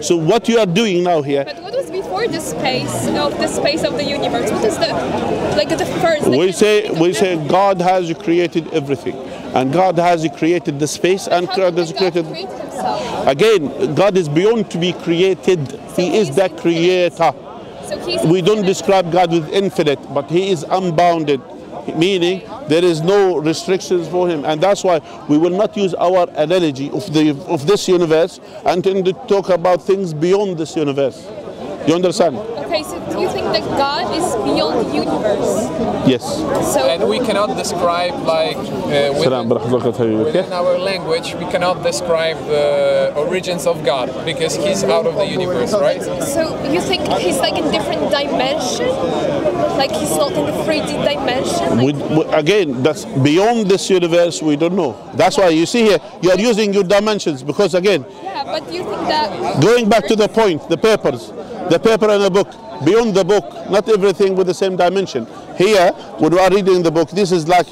So what you are doing now here? But what was before the space of the universe? What is the first? We say God has created everything, and God has created the space, and God has created. Again, God is beyond to be created. So he is the creator. So we don't describe God with infinite, but he is unbounded, meaning there is no restrictions for him, and that's why we will not use our analogy of this universe and tend to talk about things beyond this universe. You understand? Okay, so do you think that God is beyond the universe? Yes. So, and we cannot describe within our language, we cannot describe the origins of God because he's out of the universe, right? So you think he's like in different dimension? Like he's not in the 3D dimension? Again, that's beyond this universe, we don't know. That's why you see here, you are using your dimensions because again... Yeah, but do you think that... Going back to the point, the paper and the book, beyond the book, not everything with the same dimension. Here, when we are reading the book, this is like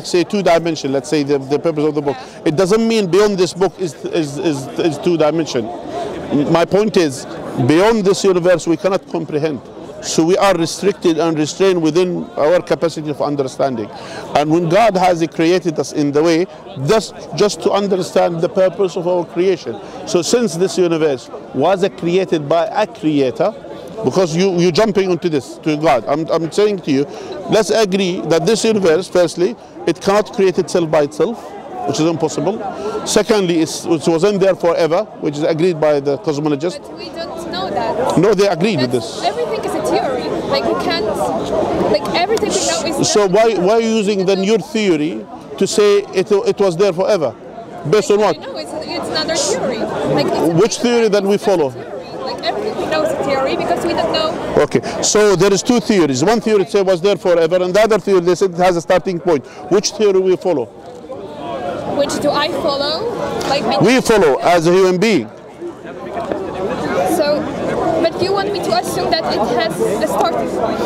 say 2 dimension, let's say the purpose of the book. It doesn't mean beyond this book is 2 dimension. My point is, beyond this universe we cannot comprehend. So we are restricted and restrained within our capacity of understanding. And when God has created us in the way, that's just to understand the purpose of our creation. So since this universe was created by a creator, because you're jumping into this, to God, I'm saying to you, let's agree that this universe, firstly, it cannot create itself by itself, which is impossible. Secondly, it wasn't there forever, which is agreed by the cosmologists. But we don't know that. No, they agreed with this. Everything is a theory. Like we can't, like everything we know is... So why are you using then your theory to say it was there forever? Based on what? No, it's another theory. Like which theory then we follow? Like everything we know is a theory because we don't know. Okay, so there is 2 theories. One theory says it was there forever, and the other theory they said it has a starting point. Which theory we follow? Which do I follow? Like we follow as a human being. So, but you want me to assume that it has a starting point?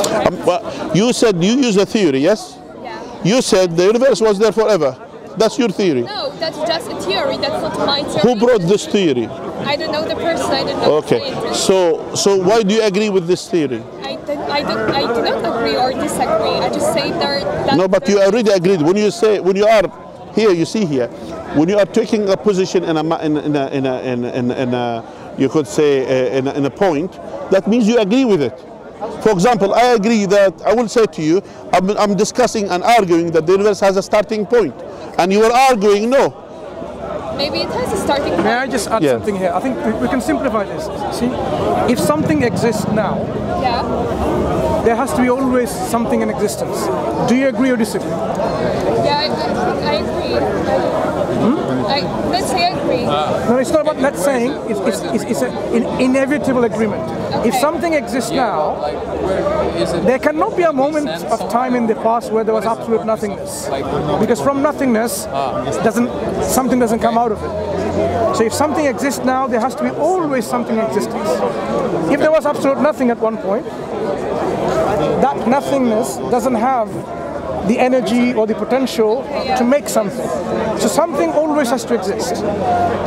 Well, you said you use a theory, yes? Yeah. You said the universe was there forever. That's your theory. No, that's just a theory. That's not my theory. Who brought this theory? I don't know the person. I don't know. Okay. So why do you agree with this theory? I do not agree or disagree. I just say there. No, but you already agreed. When you are here, you see here, when you are taking a position in a you could say in a point, that means you agree with it. For example, I agree that I will say to you, I'm discussing and arguing that the universe has a starting point, and you are arguing no. Maybe it has a starting point. May I just add something here? I think we can simplify this. See, if something exists now, there has to be always something in existence. Do you agree or disagree? Yeah, I agree. Let's say I agree. No, it's not about let's saying. It's an inevitable agreement. Okay. If something exists now, there cannot be a moment of time in the past where there was absolute nothingness. Because from nothingness, something doesn't come out of it. So if something exists now, there has to be always something in existence. If there was absolute nothing at one point, that nothingness doesn't have the energy or the potential to make something. So something always has to exist.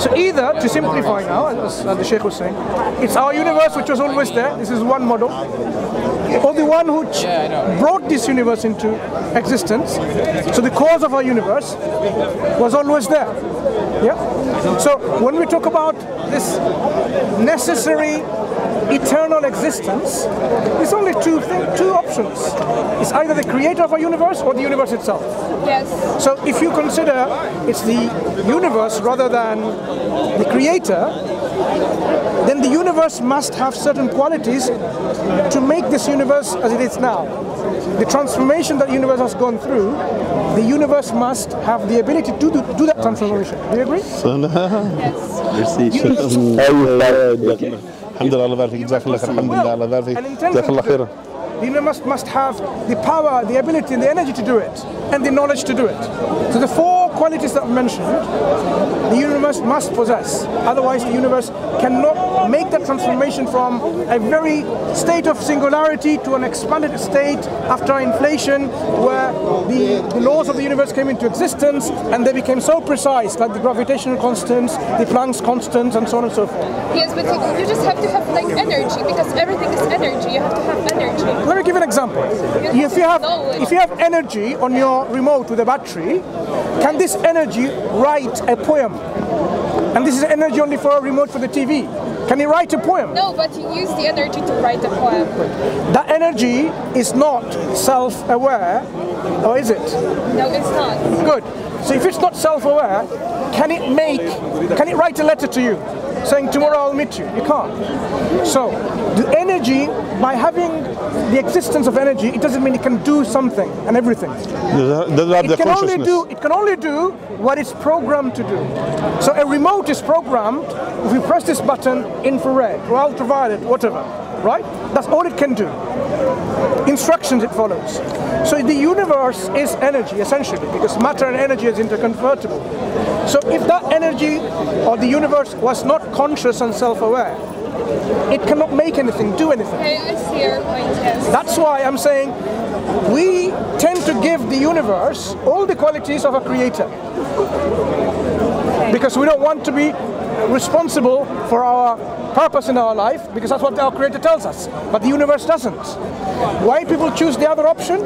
So either, to simplify now, as the Sheikh was saying, it's our universe which was always there, this is one model, or the one which brought this universe into existence, so the cause of our universe was always there. Yeah? So when we talk about this necessary eternal existence, there's only two options. It's either the creator of our universe or the universe itself. Yes. So if you consider it's the universe rather than the creator, then the universe must have certain qualities to make this universe as it is now. The transformation that the universe has gone through, the universe must have the ability to do that transformation. Do you agree? Yes. Alhamdulillah, Allah barik. Alhamdulillah, Allah barik. The universe must have the power, the ability, and the energy to do it, and the knowledge to do it. So the 4 qualities that I've mentioned, the universe must possess. Otherwise, the universe cannot make that transformation from a very state of singularity to an expanded state after inflation, where the laws of the universe came into existence and they became so precise, like the gravitational constants, the Planck's constants, and so on and so forth. Yes, but you just have to have like energy, because everything is energy. You have to have energy. Let me give an example. If you have energy on your remote with a battery, can this energy write a poem? And this is energy only for a remote for the TV. Can you write a poem? No, but you use the energy to write a poem. That energy is not self-aware, or is it? No, it's not. Good. So if it's not self-aware, can it write a letter to you saying tomorrow I'll meet you? You can't. So the energy, by having the existence of energy, it doesn't mean it can do something and everything. It can only do what it's programmed to do. So a remote is programmed, if you press this button, infrared or ultraviolet, whatever, right? That's all it can do. Instructions it follows. So the universe is energy, essentially, because matter and energy is interconvertible. So if that energy or the universe was not conscious and self-aware, it cannot make anything, do anything. Okay, I see your point, yes. That's why I'm saying we tend to give the universe all the qualities of a creator. Because we don't want to be responsible for our purpose in our life, because that's what our creator tells us. But the universe doesn't. Why people choose the other option?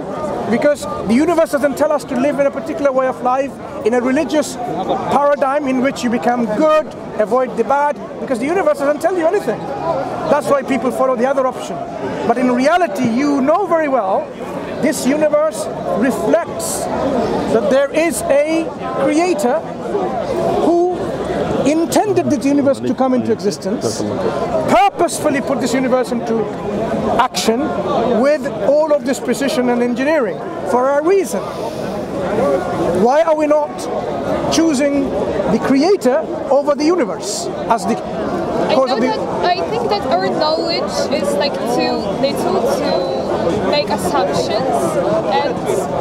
Because the universe doesn't tell us to live in a particular way of life, in a religious paradigm in which you become good, avoid the bad, because the universe doesn't tell you anything. That's why people follow the other option. But in reality, you know very well, this universe reflects that there is a creator who intended this universe to come into existence, purposefully put this universe into action with all of this precision and engineering for a reason. Why are we not choosing the creator over the universe as the cause of the... I think that our knowledge is like too little to make assumptions, and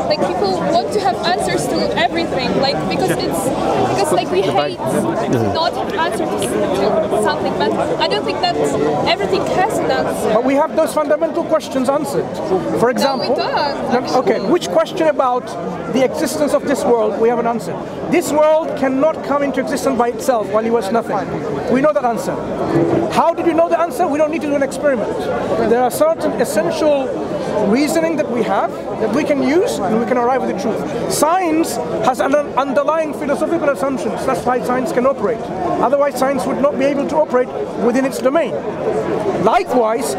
like people want to have answers to everything, like because like we hate to not have answers to something, but I don't think that everything has an answer. But we have those fundamental questions answered. For example, no, we don't. Okay, which question about the existence of this world we haven't answered? This world cannot come into existence by itself while it was nothing. We know that answer. How did you know the answer? We don't need to do an experiment. There are certain essential reasoning that we have that we can use and we can arrive at the truth. Science has an underlying philosophical assumptions. That's why science can operate. Otherwise, science would not be able to operate within its domain. Likewise,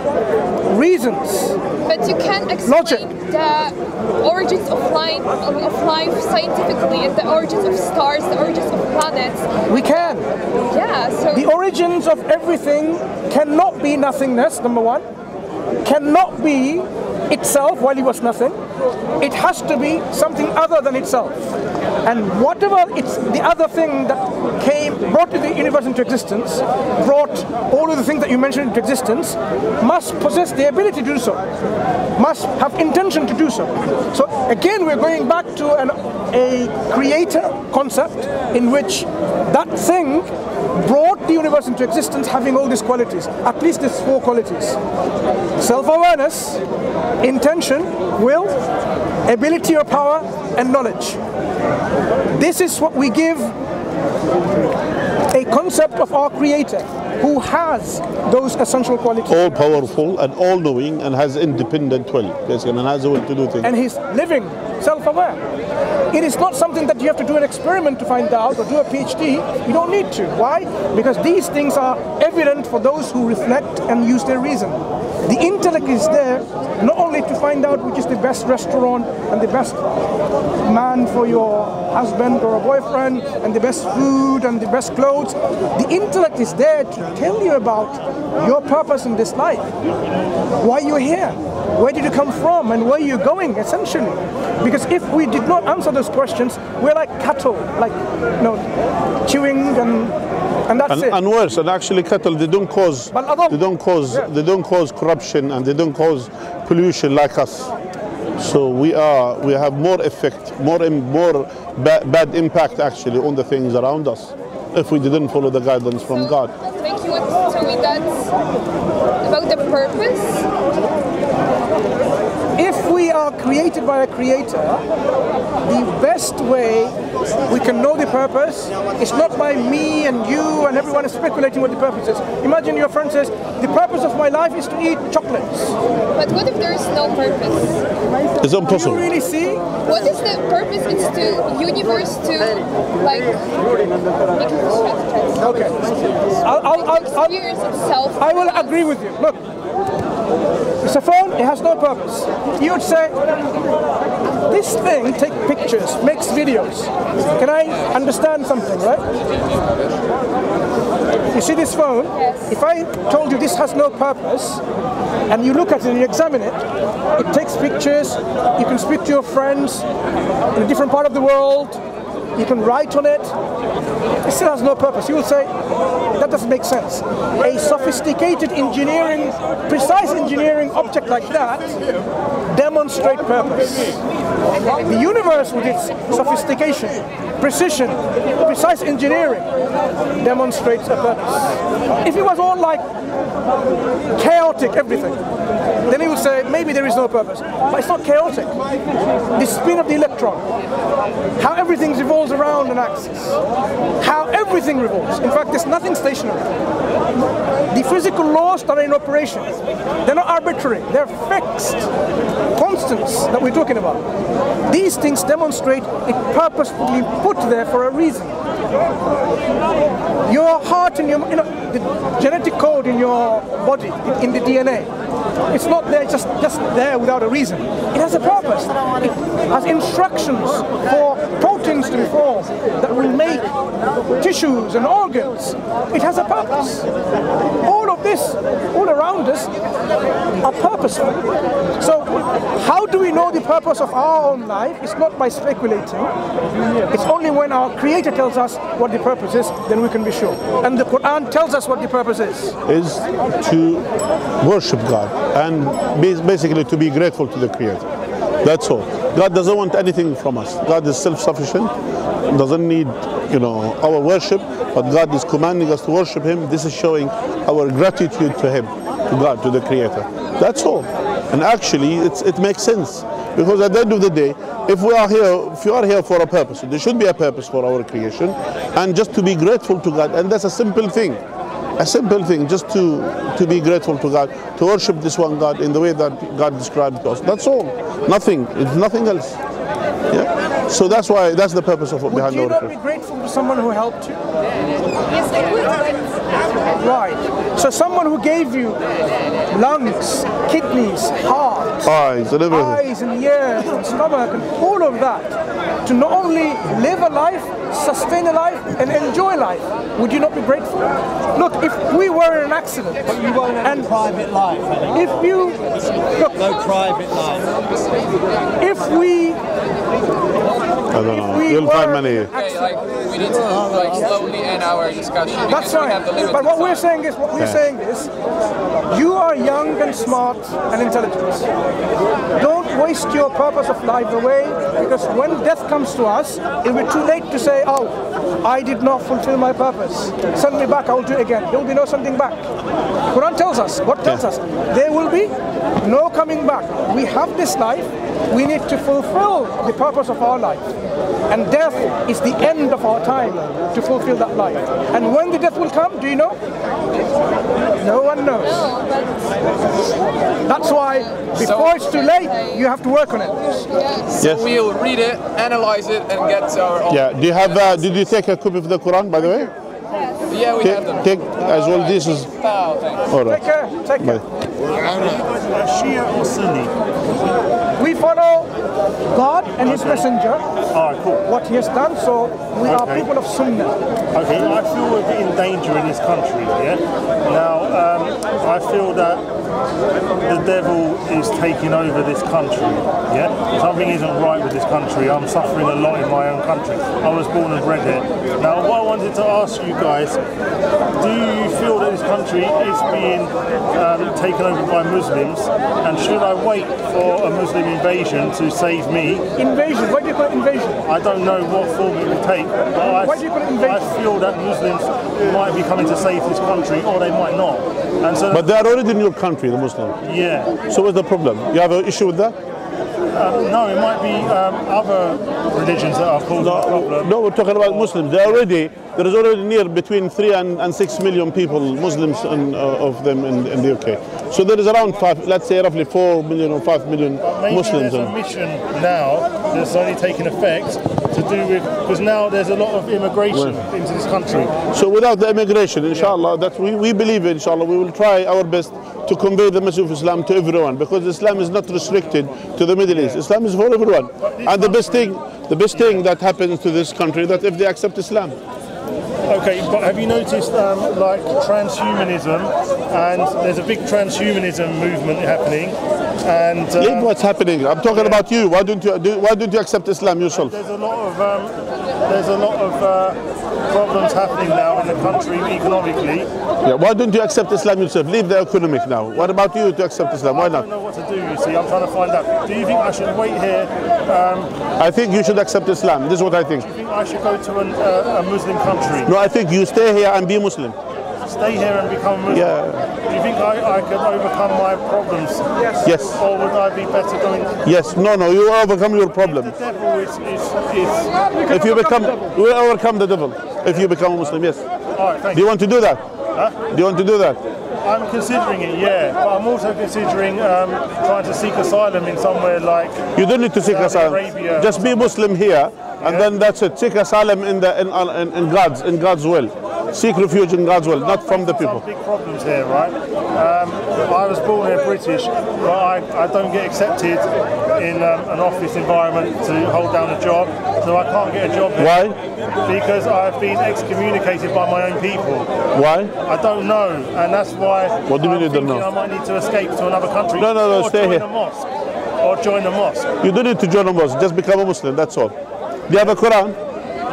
reasons. But you can explain the origins of life scientifically, and the origins of stars, the origins of planets. We can. Yeah. So the origins of everything cannot be nothingness. Number one, cannot be itself while it was nothing. It has to be something other than itself. And whatever it's the other thing that brought the universe into existence, brought all of the things that you mentioned into existence, must possess the ability to do so, must have intention to do so. So again, we're going back to a creator concept in which that thing brought the universe into existence having all these qualities, at least these four qualities: self-awareness, intention, will, ability or power, and knowledge. This is what we give a concept of our creator, who has those essential qualities. All powerful and all knowing and has independent will, basically, and has the will to do things. And he's living, self-aware. It is not something that you have to do an experiment to find out or do a PhD. You don't need to. Why? Because these things are evident for those who reflect and use their reason. The intellect is there not only to find out which is the best restaurant and the best man for your husband or a boyfriend and the best food and the best clothes. The intellect is there to tell you about your purpose in this life. Why you're here? Where did you come from and where you're going, essentially? Because if we did not answer those questions, we're like cattle, like chewing and that's it. And worse, and actually cattle, they don't cause corruption and they don't cause pollution like us. So we have more effect, more bad impact actually on the things around us if we didn't follow the guidance from God. Thank you. Want to tell me that about the purpose? If we are created by a creator, the best way we can know the purpose is not by me and you and everyone is speculating what the purpose is. Imagine your friend says, the purpose of my life is to eat chocolates. But what if there is no purpose? It's impossible. Do you really see? What is the purpose? It's to universe to like make it Okay. experience itself. I will agree with you. Look, it's a phone, it has no purpose. You would say, this thing takes pictures, makes videos. Can I understand something, right? You see this phone? Yes. If I told you this has no purpose, and you look at it and you examine it, it takes pictures, you can speak to your friends in a different part of the world, you can write on it, it still has no purpose. You will say, that doesn't make sense. A sophisticated engineering, precise engineering object like that demonstrates purpose. The universe with its sophistication, precision, precise engineering demonstrates a purpose. If it was all like chaotic everything, then he would say maybe there is no purpose. But it's not chaotic. The spin of the electron, how everything revolves around an axis, how everything revolves. In fact, there's nothing stationary. The physical laws that are in operation, they're not arbitrary, they're fixed, constants that we're talking about. These things demonstrate it purposefully put there for a reason. Your heart and the genetic code in your body, in the DNA, it's not there just there without a reason. It has a purpose. It has instructions for proteins to be formed that will make tissues and organs. It has a purpose. All of this, all around us, are purposeful. So how do we know the purpose of our own life? It's not by speculating. It's only when our Creator tells us what the purpose is, then we can be sure. And the Quran tells us what the purpose is to worship God and basically to be grateful to the Creator. That's all. God doesn't want anything from us. God is self-sufficient, doesn't need our worship, but God is commanding us to worship Him. This is showing our gratitude to Him, to God, to the Creator. That's all. And actually, it makes sense. Because at the end of the day, if you are here for a purpose, there should be a purpose for our creation, and just to be grateful to God. And that's a simple thing. A simple thing, just to be grateful to God, to worship this one God in the way that God described to us. That's all. Nothing. It's nothing else. Yeah. So that's the purpose of behind our prayer. Would you not be grateful to someone who helped you? Yes, I would. Right. So someone who gave you lungs, kidneys, heart, eyes and everything. Eyes and ears and stomach and all of that, to not only live a life, sustain a life and enjoy life, would you not be grateful? Look, if we were in an accident, but you won't have a private life. If you look, no private life. If we, I don't know. You'll find many. Okay, we need to slowly end our discussion. That's right. But what we're saying is, you are young and smart and intelligent. Don't waste your purpose of life away, because when death comes to us, it will be too late to say, oh, I did not fulfill my purpose. Send me back, I will do it again. There will be no sending back. Quran tells us, what tells us? There will be no coming back. We have this life, we need to fulfill the purpose of our life. And death is the end of our time to fulfill that life. And when the death will come, do you know? No one knows. That's why, before it's too late, you have to work on it. Yes. We'll read it, analyze it, and get to our own. Yeah. Do you have? Did you take a copy of the Quran, by the way? Yeah, we have them. Take as well. This is. All right. Take care. Shia or Sunni? We follow God and His Messenger. All right, cool. What He has done, so we are people of Sunnah. Okay, I feel we're in danger in this country, yeah? Now, I feel that the devil is taking over this country. Yeah, something isn't right with this country. I'm suffering a lot in my own country. I was born and bred here. Now, what I wanted to ask you guys: do you feel that this country is being taken over by Muslims, and should I wait for a Muslim invasion to save me? Invasion? Why do you call it invasion? I don't know what form it will take, but Why do you call it invasion? I feel that Muslims might be coming to save this country, or they might not. And so, But they are already in your country, the Muslims. yeah, So what's the problem? You have an issue with that? no, it might be other religions that are causing the problem. No, we're talking about Muslims. There is already near between 3 and 6 million people, Muslims of them in the UK. So there is around 5, let's say roughly 4 million or 5 million Maybe Muslims. there's a mission now that's only taking effect to do with, because now there's a lot of immigration into this country. So without the immigration, inshallah, that we believe, inshallah, we will try our best to convey the message of Islam to everyone, because Islam is not restricted to the Middle East. Islam is for everyone. And the best thing that happens to this country, that if they accept Islam. Okay, but have you noticed like transhumanism, and there's a big transhumanism movement happening, and Leave what's happening. I'm talking about you. Why don't you accept Islam yourself? there's a lot of problems happening now in the country economically. Yeah. Why don't you accept Islam yourself? Leave the economic now. What about you to accept Islam? Why I don't not? know what to do, you see. I'm trying to find out. Do you think I should wait here? I think you should accept Islam. This is what I think. Do you think I should go to a Muslim country? No, I think you stay here and be Muslim. Stay here and become a Muslim? Yeah. Do you think I could overcome my problems? Yes. Or would I be better going? Yes. No. You overcome your problem. The devil is If you become, you will overcome the devil. If you become a Muslim, yes. all right, thank Do you. you want to do that? Huh? Do you want to do that? I'm considering it, yeah, but I'm also considering trying to seek asylum in somewhere like. You don't need to seek Saudi asylum. Arabia. Just be Muslim here, and then that's it. Seek asylum in God's will. Seek refuge in God's will, not from the people. Some big problems here, right? I was born here British, but I don't get accepted in an office environment to hold down a job, so I can't get a job here. Why? Because I've been excommunicated by my own people. Why? I don't know, and that's why. What do you mean you I'm don't thinking know? I might need to escape to another country. No, or stay join here. A mosque, or join a mosque. You don't need to join a mosque. Just become a Muslim. That's all. Do you have a Quran?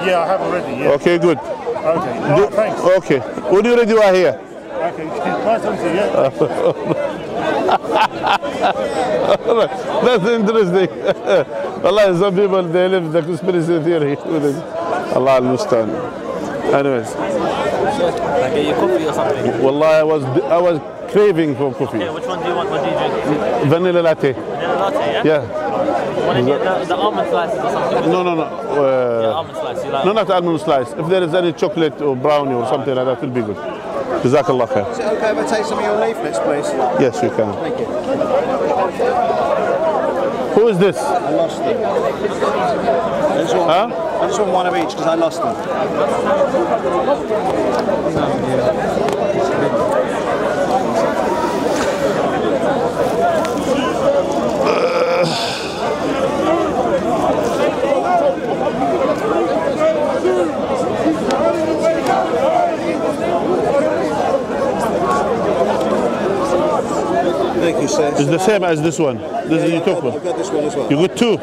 Yeah, I have already. Yeah. Okay, good. Okay. All right, thanks. Okay. When you ready, you are here. Okay. Nice talking to you. Yeah. That's interesting. Allah, some people they live the conspiracy theory. Allah al-Mustan. Anyways. Like get you coffee or something. Wallah, I was craving for coffee. Okay, which one do you want? What do you drink? Vanilla latte. Vanilla latte, yeah? Yeah. Want to get the almond slices or something? No. Yeah, almond slice. You like? No, not almond slice. If there is any chocolate or brownie or something like that, will be good. Jazakallah khair. Is it okay if I take some of your leaflets, please? Yes, you can. Thank you. Who is this? I lost them. I just want one of each because I lost them. Thank you, sir. It's the same as this one. This is you took one. I've got this one as well. You got two. Oh,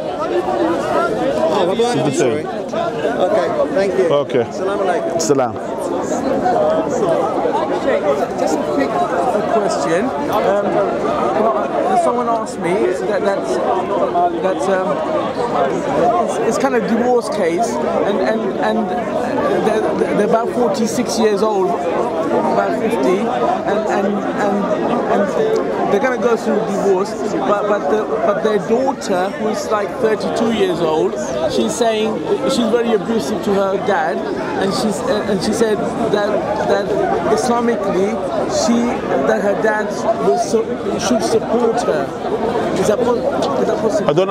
have I? It's the I'm sorry. same. Okay, thank you. Okay. Assalamu alaikum. Salam. Just a quick question. Someone asked me it's kind of divorce case, and they're about 46 years old, about 50, and they're going to go through divorce, but their daughter, who's like 32 years old, she's saying she's very abusive to her dad, and she said that Islamically that her dad should support her. Is that possible? I don't